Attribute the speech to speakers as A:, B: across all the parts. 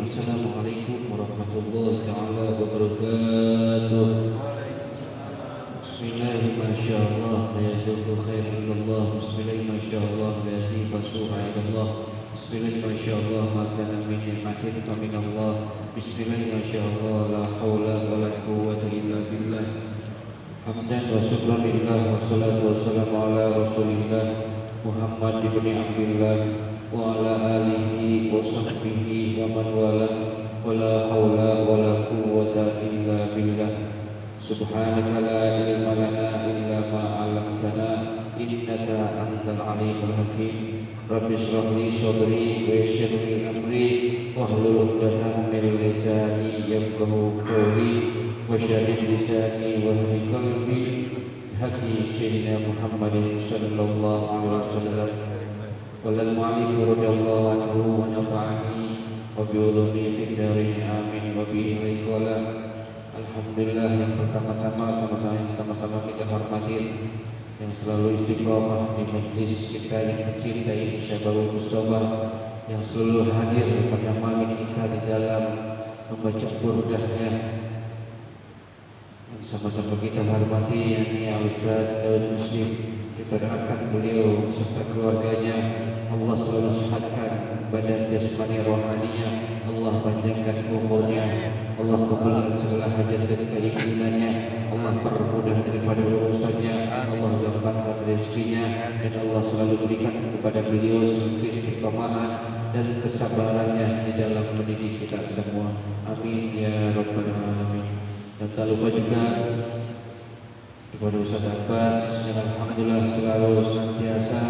A: Assalamualaikum warahmatullahi taala wabarakatuh. Bismillahirrahmanirrahim. Masyaallah la yazulu khair illallah. Bismillahirrahmanirrahim. Masyaallah la yazifa su'a illallah. Bismillahirrahmanirrahim. Masyaallah ma kana min ni'matin fa min Allah. Bismillahirrahmanirrahim. Masyaallah la haula wa la quwwata illa billah. Hamdan wa syukran lillah wassalatu wassalamu ala Rasulillah Muhammad ibn Abdullah wa ala alihi wa sahbihi wa man wala wa la hawla wa la quwwata illa billah. Subhanaka la ilma lana illa ma 'allamtana innaka antal alimul hakim. Rabbi shrah li sadri wa yassir li amri wahlul 'uqdatam min lisani yafqahu qawli wa syaddid lisani wa hdi qalbi haqi sayyidina Muhammadin sallallahu alaihi wasallam. Qala al-mu'allif radhiyallahu anhu wa nafa'ani wa bi ulumi fid dharain amin wa bihi qala. Alhamdulillah, yang pertama-tama sama-sama kita hormati yang selalu istiqomah di majlis kita yang tercinta ini Syababul Mustafa, yang selalu hadir pada malam kita di dalam membaca burdahnya, yang sama-sama kita hormati yakni Ustaz Daud Muslim. Kita doakan beliau serta keluarganya Allah selalu sehatkan badan jasmani rohaninya, Allah panjangkan umurnya, Allah kabulkan segala hajat dan keinginannya, Allah permudah daripada urusannya, Allah gampangkan rezekinya, dan Allah selalu berikan kepada beliau istiqomahan dan kesabarannya di dalam mendidik kita semua. Amin ya rabbal alamin. Dan tak lupa juga kepada Ustaz Abbas yang alhamdulillah selalu senantiasa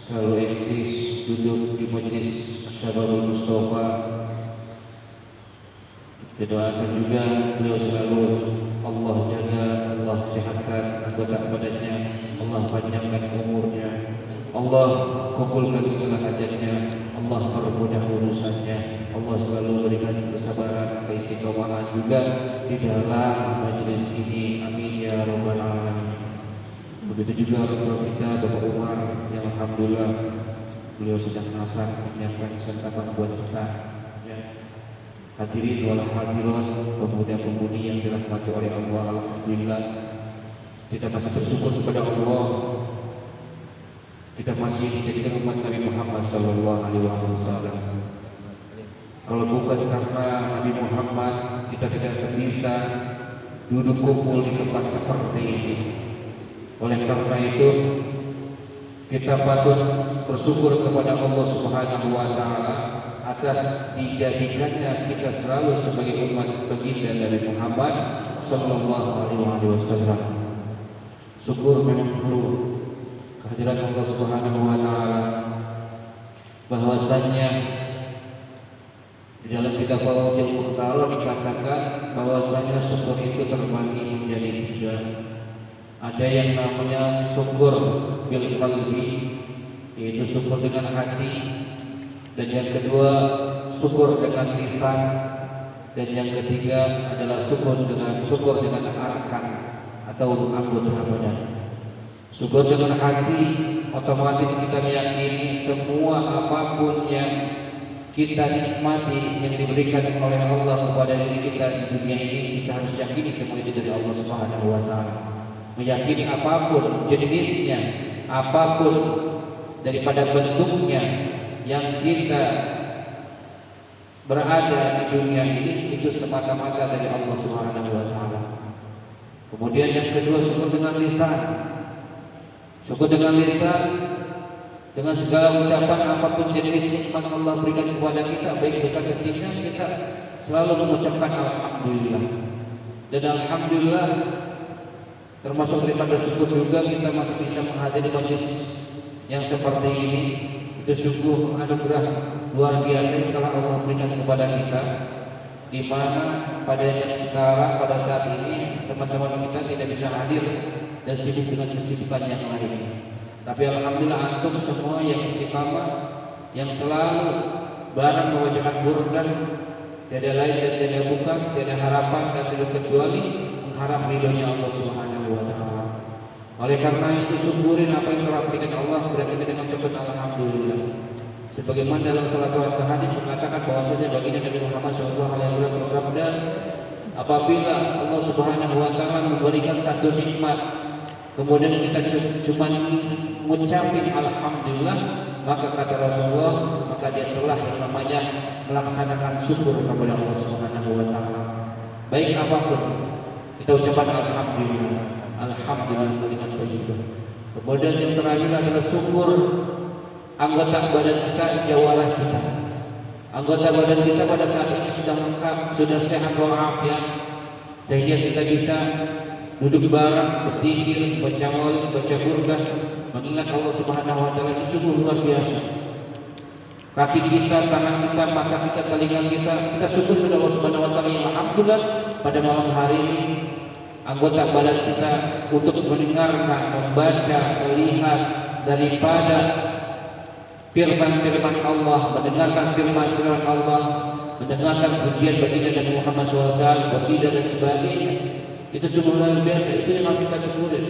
A: selalu eksis duduk di majlis Syababul Mustafa. Kita doakan juga beliau selalu Allah jaga, Allah sehatkan anggota badannya, Allah panjangkan umurnya, Allah kabulkan segala hajatnya, Allah permudah urusannya, Allah selalu berikan kesabaran, keistiqomahan juga di dalam majlis ini. Amin ya rabbal alamin. Begitu juga untuk kita Bapak Umar yang alhamdulillah beliau sedang masak menyiapkan santapan buat kita. Hadirin wal hadirat, pemuda-pemudi yang dirahmati oleh Allah, alhamdulillah kita masih bersyukur kepada Allah. Kita masih dijadikan umat Nabi Muhammad sallallahu alaihi wasallam. Kalau bukan karena Nabi Muhammad, kita tidak akan bisa duduk kumpul di tempat seperti ini. Oleh karena itu, kita patut bersyukur kepada Allah Subhanahu wa taala atas dijadikannya kita selalu sebagai umat baginda Nabi Muhammad sallallahu alaihi wasallam. Syukur memang perlu kehadiran Allah Subhanahu wa taala, bahwasanya di dalam kitab Fawaidul Mukhtar dikatakan bahwasanya syukur itu terbagi menjadi 3. Ada yang namanya syukur bil qalbi, yaitu syukur dengan hati, dan yang kedua syukur dengan lisan, dan yang ketiga adalah syukur dengan arkan atau anggota badan. Syukur dengan hati, otomatis kita meyakini semua apapun yang kita nikmati yang diberikan oleh Allah kepada diri kita di dunia ini, kita harus yakini semua itu dari Allah Subhanahu wa taala. Meyakini apapun jenisnya, apapun daripada bentuknya yang kita berada di dunia ini, itu semata-mata dari Allah Subhanahu wa taala. Kemudian yang kedua, syukur dengan lisan. Syukur dengan lisan, dengan segala ucapan apapun jenis nikmat Allah berikan kepada kita, baik besar kecilnya, kita selalu mengucapkan alhamdulillah. Dan alhamdulillah termasuk daripada syukur juga kita masih bisa menghadiri majlis yang seperti ini. Itu sungguh anugerah luar biasa yang telah Allah berikan kepada kita, di mana pada jam sekarang, pada saat ini teman-teman kita tidak bisa hadir dan sibuk dengan kesibukan yang lain. Tapi alhamdulillah antum semua yang istiqamah, yang selalu bareng membacakan burdah, tiada lain dan tiada bukan, tiada harapan dan tidak kecuali mengharap ridhonya Allah Subhanahu wa taala. Oleh karena itu syukurin apa yang telah berikan Allah kepada kita dengan ucapan alhamdulillah. Sebagaimana dalam salah satu hadis mengatakan bahwasanya baginda Nabi Muhammad SAW bersabda, apabila Allah Subhanahu wa taala memberikan satu nikmat, kemudian kita cuma mengucapkan alhamdulillah, maka kata Rasulullah, maka dia telah yang namanya melaksanakan syukur kepada Allah Subhanahu wa taala. Baik apapun kita ucapkan alhamdulillah, alhamdulillah kalimat thayyibah. Kemudian yang terakhir adalah syukur anggota badan kita, jawarah kita. Anggota badan kita pada saat ini sudah lengkap, sudah sehat walafiat, sehingga kita bisa duduk bareng, berzikir, baca maulid, baca burdah, mengingat Allah Subhanahu wa taala, itu sungguh luar biasa. Kaki kita, tangan kita, mata kita, telinga kita syukur kepada Allah Subhanahu wa taala. Alhamdulillah pada malam hari ini anggota badan kita untuk mendengarkan, membaca, melihat daripada firman-firman Allah, mendengarkan firman-firman Allah, mendengarkan pujian baginda Nabi Muhammad SAW, qasidah dan sebagainya. Itu sungguh luar biasa. Itu yang harus kita syukuri.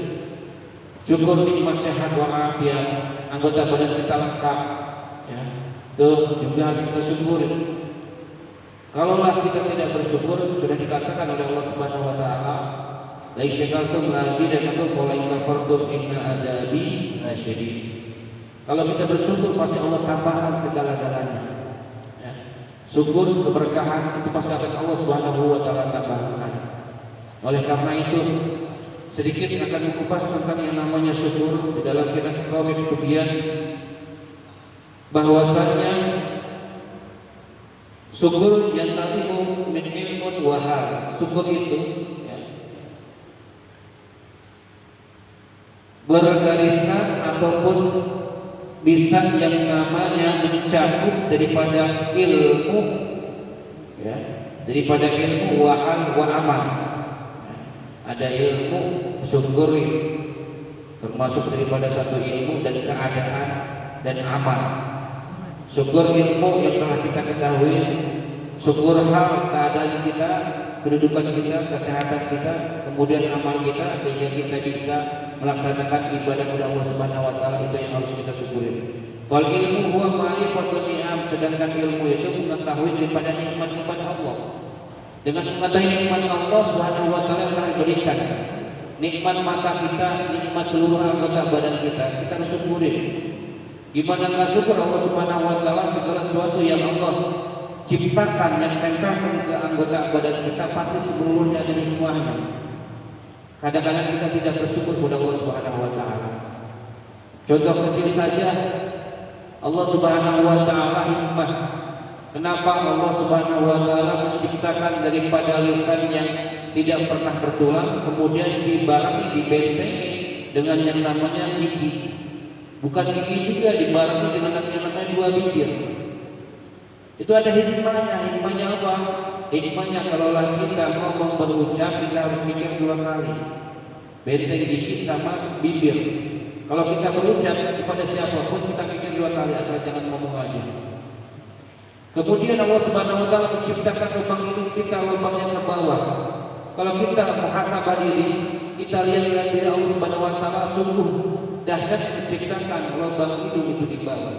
A: Syukur nikmat sehat walafiat, anggota badan kita lengkap, ya. Itu juga harus kita syukuri. Kalaulah kita tidak bersyukur, sudah dikatakan oleh Allah Subhanahu wa taala, la in syakartum la azidannakum wa la in kafartum inna adzabi lasyadid. Kalau kita bersyukur pasti Allah tambahkan segala-galanya. Ya. Syukur, keberkahan itu pasti akan Allah Subhanahu wa taala tambahkan. Oleh karena itu, sedikit akan mengupas tentang yang namanya syukur di dalam kitab Qawaid Tubyan, bahwasanya syukur yang tadimu min ilmun wa hal. Syukur itu, ya, bergariskan ataupun bisa yang namanya mencakup daripada ilmu, ya, daripada ilmu wahal wa amal. Ada ilmu syukur termasuk daripada satu ilmu dan keadaan dan amal. Syukur ilmu yang telah kita ketahui, syukur hal keadaan kita, kedudukan kita, kesehatan kita, kemudian amal kita, sehingga kita bisa melaksanakan ibadah kepada Allah Subhanahu wa taala. Itu yang harus kita syukuri. Kalau ilmu huwa ma'rifatun ni'am, sedangkan ilmu itu mengetahui daripada nikmat-nikmat Allah. Dengan mengetahui nikmat Allah Subhanahu wa taala yang telah diberikan, nikmat mata kita, nikmat seluruh anggota badan kita, kita harus syukuri. Gimana enggak syukur Allah Subhanahu wa taala segala sesuatu yang Allah ciptakan, yang tempelkan ke anggota badan kita pasti seluruhnya ada hikmahnya. Kadang-kadang kita tidak bersyukur kepada Allah Subhanahu wa taala. Contoh kecil saja, Allah Subhanahu wa taala hikmah. Kenapa Allah Subhanahu wa taala menciptakan daripada lisan yang tidak pernah bertulang, kemudian dibarengi, dibentengi dengan yang namanya gigi. Bukan gigi juga, dibarengi dengan yang namanya dua bibir. Itu ada hikmahnya. Hikmahnya apa? Hikmahnya kalaulah kita mau berucap, kita harus mikir dua kali. Benteng gigi sama bibir. Kalau kita berucap kepada siapapun, kita pikir dua kali, asal jangan ngomong aja. Kemudian Allah Subhanahu wa taala menciptakan lubang hidung kita, lubangnya ke bawah. Kalau kita muhasabah diri, kita lihat diri Allah Subhanahu wa taala, sungguh dahsyat menciptakan lubang hidung itu di bawah.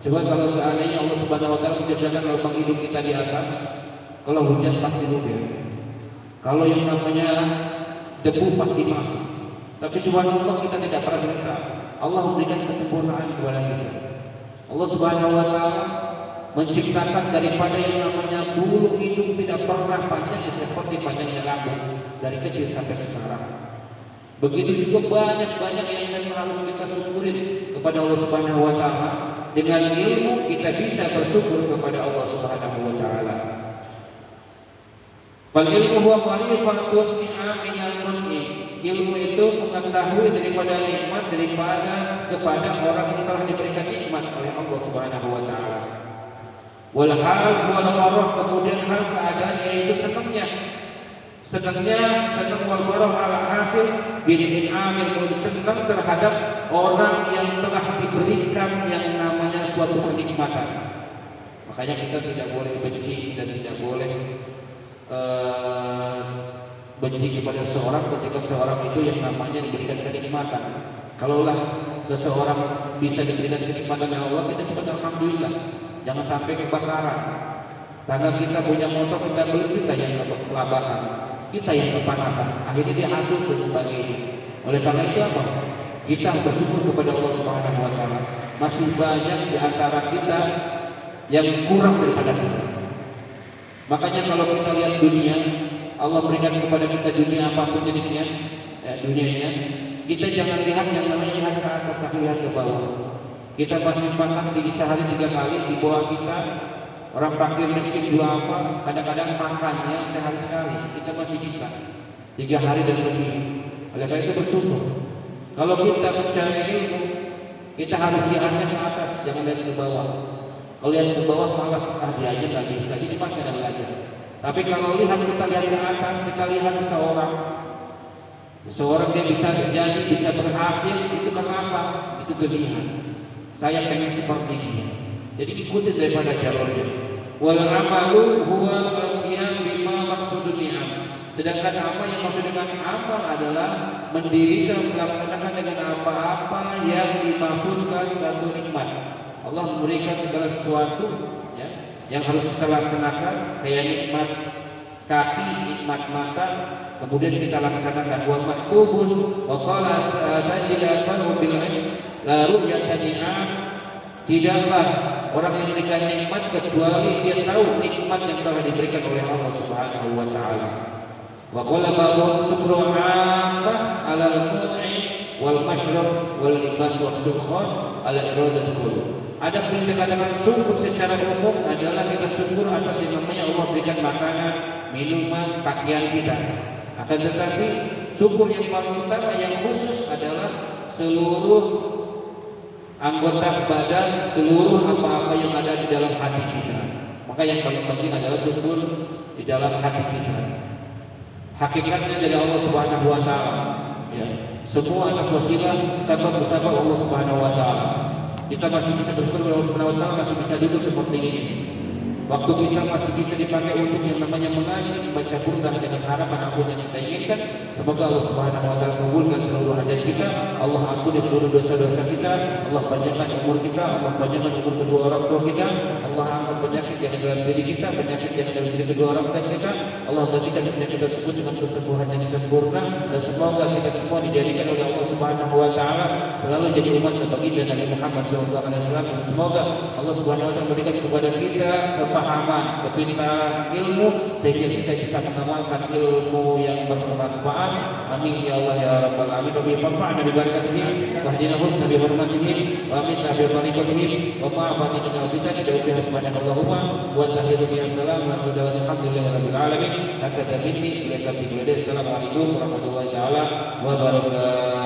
A: Coba kalau seandainya Allah Subhanahu wa taala menciptakan lubang hidung kita di atas, kalau hujan pasti luber. Kalau yang namanya debu pasti masuk. Tapi subhanallah kita tidak pernah minta. Allah memberikan kesempurnaan kepada kita. Allah Subhanahu wa taala menciptakan daripada yang namanya bulu hidung tidak pernah panjang seperti panjangnya rambut dari kecil sampai sekarang. Begitu juga banyak yang memang harus kita syukuri kepada Allah Subhanahu wa taala. Dengan ilmu kita bisa bersyukur kepada Allah Subhanahu wa taala. Wal ilmu huwa ma'rifatun ni'aminal mun'im. Ilmu itu mengetahui daripada nikmat kepada orang yang telah diberikan nikmat oleh Allah Subhanahu wa taala. Wal hal wal farah, kemudian hal keadaan yaitu senang wal farah ala hasil bin amil, senang terhadap orang yang telah diberikan yang namanya suatu kenikmatan. Makanya kita tidak boleh benci dan tidak boleh benci kepada seorang ketika seorang itu yang namanya diberikan kenikmatan. Kalaulah seseorang bisa diberikan kenikmatan oleh Allah, kita cepat alhamdulillah. Jangan sampai kebakaran. Tangga kita punya motor, kita beli, kita yang kelabakan, kita yang kepanasan, akhirnya dia hasut dan sebagainya. Oleh karena itu apa? Kita bersyukur kepada Allah Subhanahu wa taala. Masih banyak di antara kita yang kurang daripada kita. Makanya kalau kita lihat dunia, Allah berikan kepada kita dunia apapun jenisnya, dunianya, kita jangan lihat yang namanya lihat ke atas, tapi lihat ke bawah. Kita masih makan di sehari 3 kali, di bawah kita orang fakir miskin dua apa, kadang-kadang makannya sehari sekali, kita masih bisa 3 hari dan lebih. Oleh karena itu bersyukur. Kalau kita mencari ilmu, kita harus lihatnya ke atas, jangan lihat ke bawah. Kalau lihat ke bawah malas, dia aja nggak bisa, jadi pasti ada belajar. Tapi kalau kita lihat ke atas, kita lihat seseorang dia bisa jadi, bisa berhasil, itu kenapa? Itu kelebihan. Saya pengen seperti dia. Jadi ikuti daripada jalurnya. Wal amalu huwa al-qiyam bima maqsudun ni'am. Sedangkan apa yang maksud dengan amal adalah mendirikan, melaksanakan dengan apa-apa yang dimaksudkan satu nikmat. Allah memberikan segala sesuatu ya, yang harus kita laksanakan, kayak nikmat kaki, nikmat mata, kemudian kita laksanakan. Wa mahbubun wa qala sajidatan bil la ru'yatan ni'am. Tidaklah orang yang memberikan nikmat kecuali dia tahu nikmat yang telah diberikan oleh Allah Subhanahu wa taala. Wa qala ba'dhum syukru 'ammah 'ala al-mut'im wal mashrab wal libas wa khas 'ala iradat qulub. Ada pun dikatakan syukur secara umum adalah kita syukur atas yang namanya Allah berikan makanan, minuman, pakaian kita. Akan tetapi syukur yang paling utama yang khusus adalah seluruh anggota badan, seluruh apa-apa yang ada di dalam hati kita. Maka yang paling penting adalah syukur di dalam hati kita. Hakikatnya dari Allah Subhanahu wa taala. Ya, semua atas wasilah sabab Allah Subhanahu wa taala. Kita masih bisa bersyukur kepada Allah Subhanahu wa taala, masih bisa duduk seperti ini. Waktu kita masih bisa dipakai untuk yang namanya mengaji, membaca Quran dengan harapan ampun yang kita inginkan. Semoga Allah Subhanahu wa taala kabulkan seluruh hajat kita. Allah ampuni seluruh dosa-dosa kita. Allah panjangkan umur kita. Allah panjangkan umur kedua orang tua kita. Allah angkat penyakit yang ada dalam diri kita, penyakit yang ada dalam diri kedua orang tua kita. Allah gantikan penyakit tersebut dengan kesembuhan yang sempurna. Dan semoga kita semua dijadikan oleh Allah Subhanahu wa taala selalu jadi umat baginda Nabi Muhammad SAW. Dan semoga Allah Subhanahu wa taala memberikan kepada kita kepahaman, kepintaran, ilmu sehingga kita bisa mengamalkan ilmu yang bermanfaat. Amin ya Allah ya rabbal alamin. Rabbi fanfa'na bi barakatihim wahdina husna bi hurmatihim wa aminna fi tariqatihim wa ma'afati min al-fitani wa subhanakallahumma wa tahiyatu bi assalam wa alhamdulillahi rabbil alamin. Hakata minni ilaika bi assalamualaikum warahmatullahi taala wabarakatuh.